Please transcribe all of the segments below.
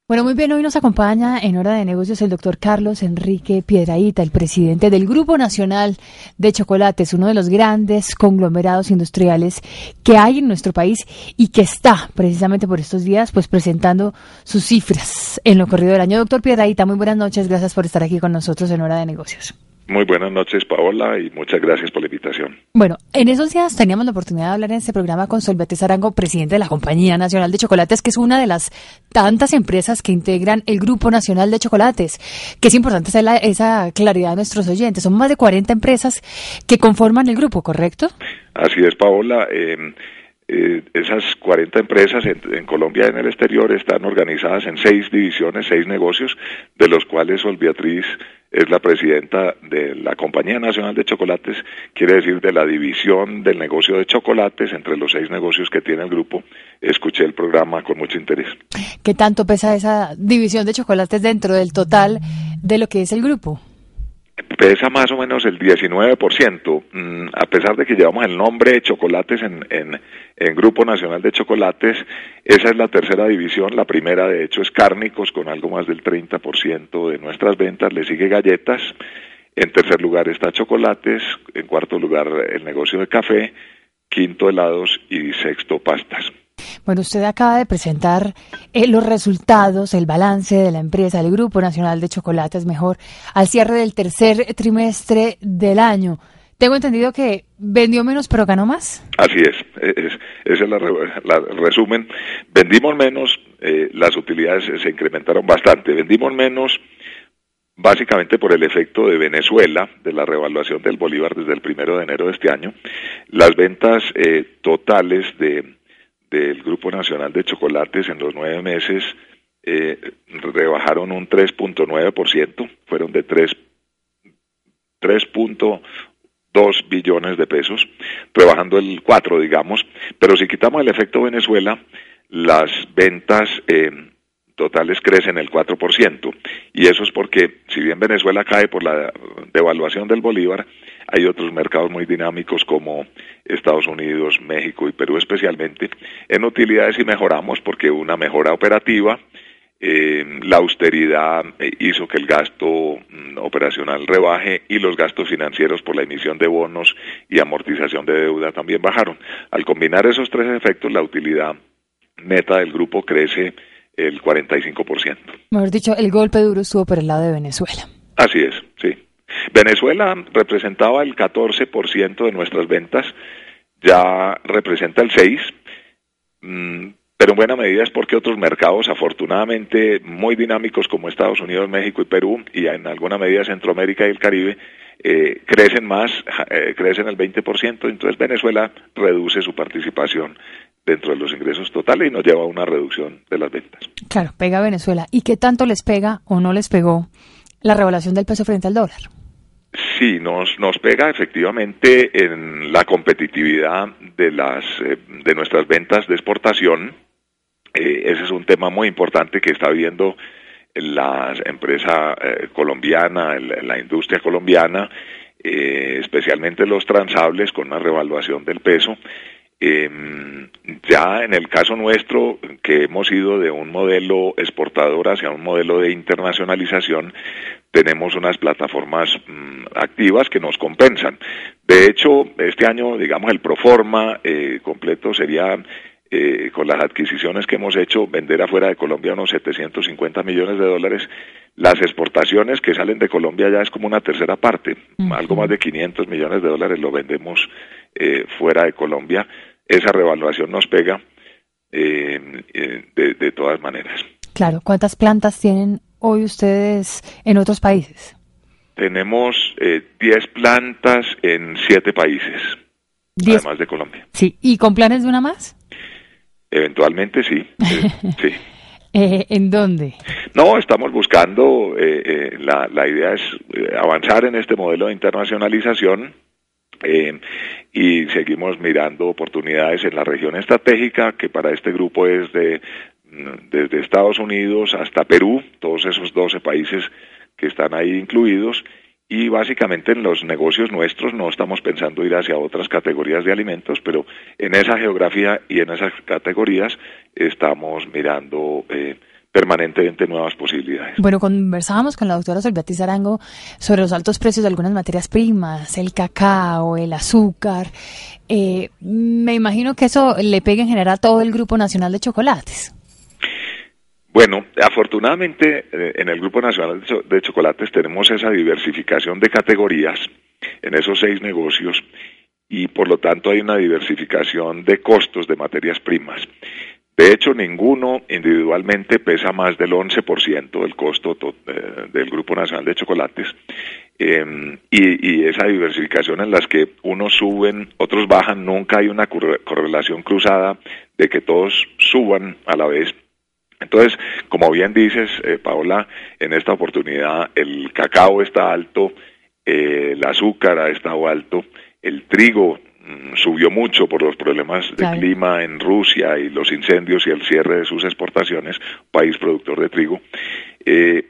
Bueno, muy bien, hoy nos acompaña en Hora de Negocios el doctor Carlos Enrique Piedrahíta, el presidente del Grupo Nacional de Chocolates, uno de los grandes conglomerados industriales que hay en nuestro país y que está precisamente por estos días pues presentando sus cifras en lo corrido del año. Doctor Piedrahíta, muy buenas noches, gracias por estar aquí con nosotros en Hora de Negocios. Muy buenas noches, Paola, y muchas gracias por la invitación. Bueno, en esos días teníamos la oportunidad de hablar en este programa con Solvetes Arango, presidente de la Compañía Nacional de Chocolates, que es una de las tantas empresas que integran el Grupo Nacional de Chocolates, que es importante hacer esa claridad a nuestros oyentes. Son más de 40 empresas que conforman el grupo, ¿correcto? Así es, Paola. Esas 40 empresas en Colombia y en el exterior están organizadas en 6 divisiones, 6 negocios, de los cuales Sol Beatriz es la presidenta de la Compañía Nacional de Chocolates, quiere decir de la división del negocio de chocolates entre los 6 negocios que tiene el grupo. Escuché el programa con mucho interés. ¿Qué tanto pesa esa división de chocolates dentro del total de lo que es el grupo? Pesa más o menos el 19%, a pesar de que llevamos el nombre de chocolates en Grupo Nacional de Chocolates. Esa es la tercera división. La primera, de hecho, es cárnicos, con algo más del 30% de nuestras ventas. Le sigue galletas. En tercer lugar está chocolates. En cuarto lugar, el negocio de café. Quinto, helados. Y sexto, pastas. Bueno, usted acaba de presentar los resultados, el balance de la empresa, el Grupo Nacional de Chocolates, mejor, al cierre del tercer trimestre del año. Tengo entendido que vendió menos pero ganó más. Así es, ese es el resumen. Vendimos menos, las utilidades se incrementaron bastante. Vendimos menos básicamente por el efecto de Venezuela, de la revaluación del bolívar desde el 1 de enero de este año. Las ventas totales del Grupo Nacional de Chocolates en los 9 meses rebajaron un 3.9%, fueron de 3.2 billones de pesos, rebajando el 4, digamos, pero si quitamos el efecto Venezuela, las ventas totales crecen el 4%, y eso es porque, si bien Venezuela cae por la devaluación del bolívar, hay otros mercados muy dinámicos como Estados Unidos, México y Perú especialmente. En utilidades sí mejoramos porque una mejora operativa, la austeridad hizo que el gasto operacional rebaje y los gastos financieros por la emisión de bonos y amortización de deuda también bajaron. Al combinar esos 3 efectos, la utilidad neta del grupo crece el 45%. Mejor dicho, el golpe duro estuvo por el lado de Venezuela. Así es, sí. Venezuela representaba el 14% de nuestras ventas, ya representa el 6%, pero en buena medida es porque otros mercados, afortunadamente muy dinámicos como Estados Unidos, México y Perú, y en alguna medida Centroamérica y el Caribe, crecen más, crecen el 20%, entonces Venezuela reduce su participación dentro de los ingresos totales y nos lleva a una reducción de las ventas. Claro, pega a Venezuela. ¿Y qué tanto les pega o no les pegó la revaluación del peso frente al dólar? Sí, nos pega efectivamente en la competitividad de nuestras ventas de exportación. Ese es un tema muy importante que está viendo la empresa colombiana, la industria colombiana, especialmente los transables con una revaluación del peso. Ya en el caso nuestro, que hemos ido de un modelo exportador hacia un modelo de internacionalización, tenemos unas plataformas activas que nos compensan. De hecho, este año, digamos, el proforma completo sería, con las adquisiciones que hemos hecho, vender afuera de Colombia unos 750 millones de dólares. Las exportaciones que salen de Colombia ya es como una tercera parte, algo más de 500 millones de dólares lo vendemos fuera de Colombia. Esa revaluación nos pega de todas maneras. Claro, ¿cuántas plantas tienen hoy ustedes en otros países? Tenemos 10 plantas en 7 países, 10, además de Colombia. Sí, ¿y con planes de una más? Eventualmente sí, sí. ¿En dónde? No, estamos buscando, la idea es avanzar en este modelo de internacionalización, y seguimos mirando oportunidades en la región estratégica, que para este grupo es desde Estados Unidos hasta Perú, todos esos 12 países que están ahí incluidos, y básicamente en los negocios nuestros no estamos pensando ir hacia otras categorías de alimentos, pero en esa geografía y en esas categorías estamos mirando permanentemente nuevas posibilidades. Bueno, conversábamos con la doctora Solbeatriz Arango sobre los altos precios de algunas materias primas, el cacao, el azúcar. Me imagino que eso le pega en general a todo el Grupo Nacional de Chocolates. Bueno, afortunadamente en el Grupo Nacional de Chocolates tenemos esa diversificación de categorías en esos 6 negocios y por lo tanto hay una diversificación de costos de materias primas. De hecho, ninguno individualmente pesa más del 11% del costo del Grupo Nacional de Chocolates y esa diversificación en las que unos suben, otros bajan, nunca hay una correlación cruzada de que todos suban a la vez. Entonces, como bien dices, Paola, en esta oportunidad el cacao está alto, el azúcar ha estado alto, el trigo subió mucho por los problemas de clima en Rusia y los incendios y el cierre de sus exportaciones, país productor de trigo.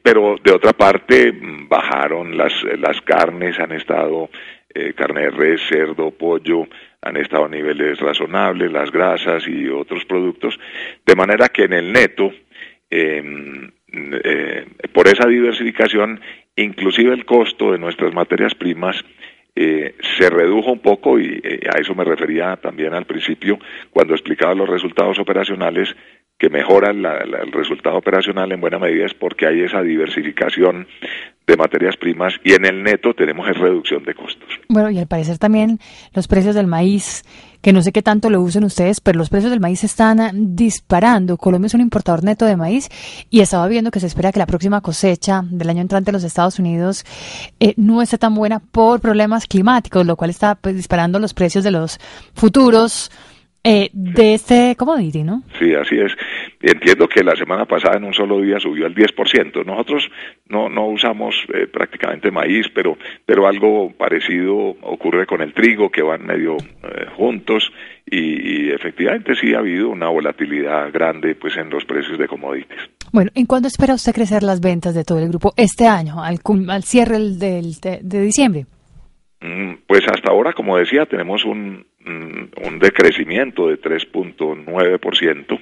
Pero de otra parte bajaron las carnes, han estado carne de res, cerdo, pollo, han estado a niveles razonables, las grasas y otros productos, de manera que en el neto, por esa diversificación, inclusive el costo de nuestras materias primas se redujo un poco y a eso me refería también al principio cuando explicaba los resultados operacionales, que mejoran el resultado operacional en buena medida es porque hay esa diversificación de materias primas y en el neto tenemos reducción de costos. Bueno, y al parecer también los precios del maíz, que no sé qué tanto lo usen ustedes, pero los precios del maíz están disparando. Colombia es un importador neto de maíz y estaba viendo que se espera que la próxima cosecha del año entrante en los Estados Unidos no esté tan buena por problemas climáticos, lo cual está pues disparando los precios de los futuros de este commodity, ¿no? Sí, así es. Entiendo que la semana pasada en un solo día subió al 10%. Nosotros no usamos prácticamente maíz, pero algo parecido ocurre con el trigo, que van medio juntos y efectivamente sí ha habido una volatilidad grande pues en los precios de commodities. Bueno, ¿en cuándo espera usted crecer las ventas de todo el grupo este año, al cierre de diciembre? Pues hasta ahora, como decía, tenemos un decrecimiento de 3.9%.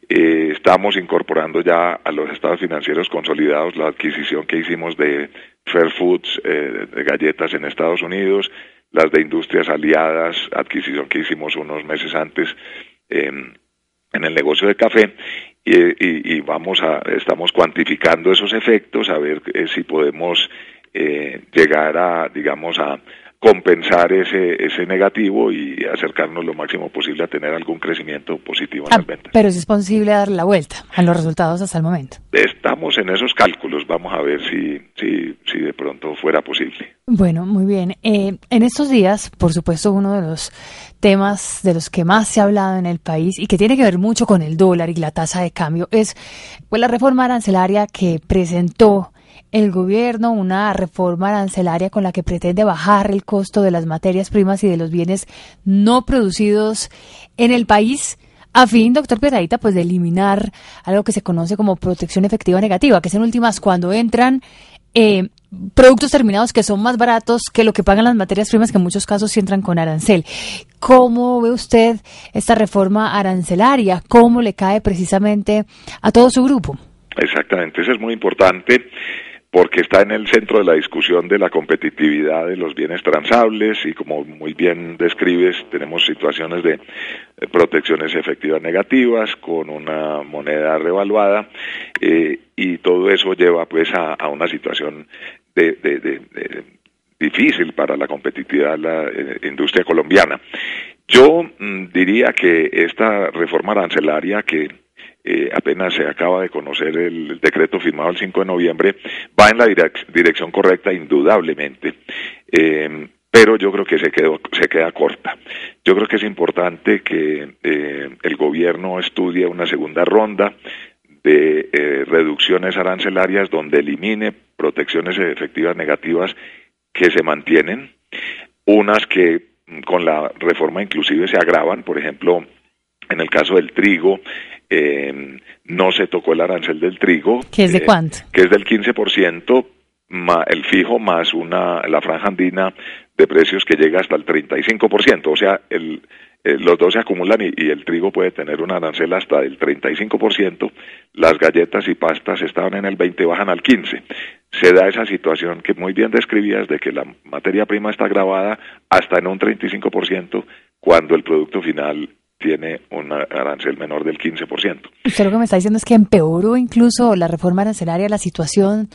Estamos incorporando ya a los estados financieros consolidados la adquisición que hicimos de Fair Foods, de galletas en Estados Unidos, las de Industrias Aliadas, adquisición que hicimos unos meses antes en el negocio de café, y estamos cuantificando esos efectos, a ver si podemos llegar a compensar ese negativo y acercarnos lo máximo posible a tener algún crecimiento positivo en las ventas. Pero es posible darle la vuelta a los resultados hasta el momento. Estamos en esos cálculos, vamos a ver si de pronto fuera posible. Bueno, muy bien. En estos días, por supuesto, uno de los temas de los que más se ha hablado en el país y que tiene que ver mucho con el dólar y la tasa de cambio es pues la reforma arancelaria que presentó el gobierno, una reforma arancelaria con la que pretende bajar el costo de las materias primas y de los bienes no producidos en el país, a fin, doctor Piedrahita, pues de eliminar algo que se conoce como protección efectiva negativa, que es en últimas cuando entran productos terminados que son más baratos que lo que pagan las materias primas, que en muchos casos sí entran con arancel. ¿Cómo ve usted esta reforma arancelaria? ¿Cómo le cae precisamente a todo su grupo? Exactamente, eso es muy importante, porque está en el centro de la discusión de la competitividad de los bienes transables y como muy bien describes, tenemos situaciones de protecciones efectivas negativas con una moneda revaluada y todo eso lleva pues a una situación difícil para la competitividad de la industria colombiana. Yo diría que esta reforma arancelaria que apenas se acaba de conocer el decreto firmado el 5 de noviembre, va en la dirección correcta indudablemente, pero yo creo que se queda corta. Yo creo que es importante que el gobierno estudie una segunda ronda de reducciones arancelarias donde elimine protecciones efectivas negativas que se mantienen, unas que con la reforma inclusive se agravan, por ejemplo, en el caso del trigo, no se tocó el arancel del trigo. ¿Qué es de cuánto? Que es del 15%, el fijo más la franja andina de precios que llega hasta el 35%. O sea, los dos se acumulan y el trigo puede tener un arancel hasta del 35%, las galletas y pastas estaban en el 20%, bajan al 15%. Se da esa situación que muy bien describías de que la materia prima está gravada hasta en un 35% cuando el producto final tiene un arancel menor del 15%. Usted lo que me está diciendo es que empeoró incluso la reforma arancelaria la situación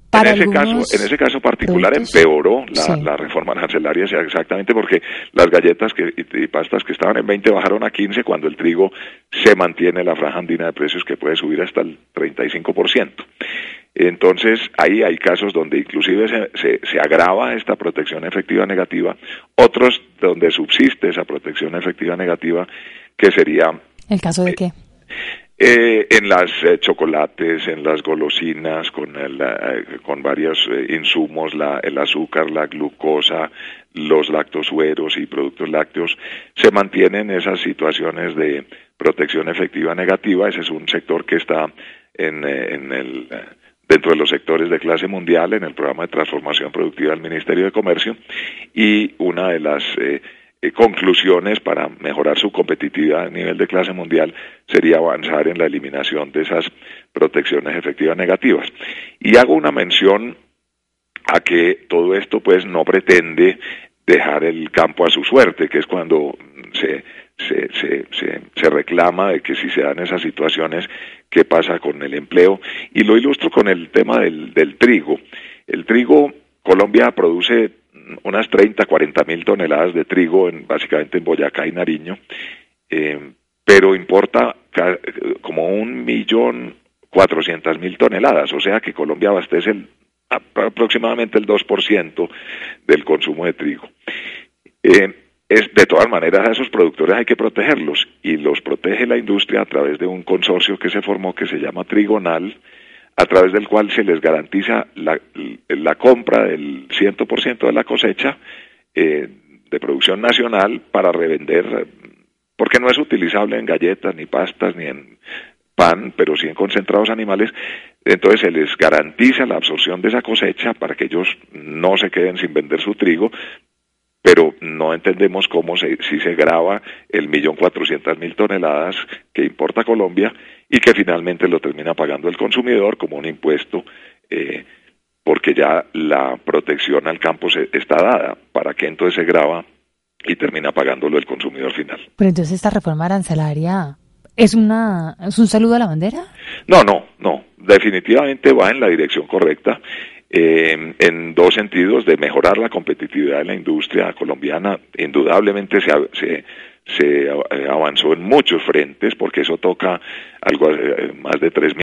para en ese caso particular productos. Empeoró la reforma arancelaria exactamente porque las galletas y pastas que estaban en 20 bajaron a 15 cuando el trigo se mantiene en la franja andina de precios que puede subir hasta el 35%. Entonces, ahí hay casos donde inclusive se agrava esta protección efectiva negativa, otros donde subsiste esa protección efectiva negativa, que sería... ¿El caso de qué? En las chocolates, en las golosinas, con varios insumos, el azúcar, la glucosa, los lactosueros y productos lácteos, se mantienen esas situaciones de protección efectiva negativa. Ese es un sector que está dentro de los sectores de clase mundial en el programa de transformación productiva del Ministerio de Comercio, y una de las conclusiones para mejorar su competitividad a nivel de clase mundial sería avanzar en la eliminación de esas protecciones efectivas negativas. Y hago una mención a que todo esto pues no pretende dejar el campo a su suerte, que es cuando se reclama de que si se dan esas situaciones, ¿qué pasa con el empleo? Y lo ilustro con el tema del trigo. El trigo, Colombia produce unas 40.000 toneladas de trigo básicamente en Boyacá y Nariño, pero importa como 1.400.000 toneladas, o sea que Colombia abastece aproximadamente el 2% del consumo de trigo. De todas maneras, a esos productores hay que protegerlos, y los protege la industria a través de un consorcio que se formó que se llama Trigonal, a través del cual se les garantiza la compra del 100% de la cosecha de producción nacional para revender, porque no es utilizable en galletas, ni pastas, ni en pan, pero sí en concentrados animales. Entonces se les garantiza la absorción de esa cosecha para que ellos no se queden sin vender su trigo, pero no entendemos cómo si se grava el 1.400.000 toneladas que importa Colombia y que finalmente lo termina pagando el consumidor como un impuesto, porque ya la protección al campo está dada. ¿Para qué entonces se grava y termina pagándolo el consumidor final? Pero entonces esta reforma arancelaria ¿es un saludo a la bandera? No, definitivamente va en la dirección correcta. En dos sentidos: de mejorar la competitividad de la industria colombiana. Indudablemente se avanzó en muchos frentes, porque eso toca algo más de 3.000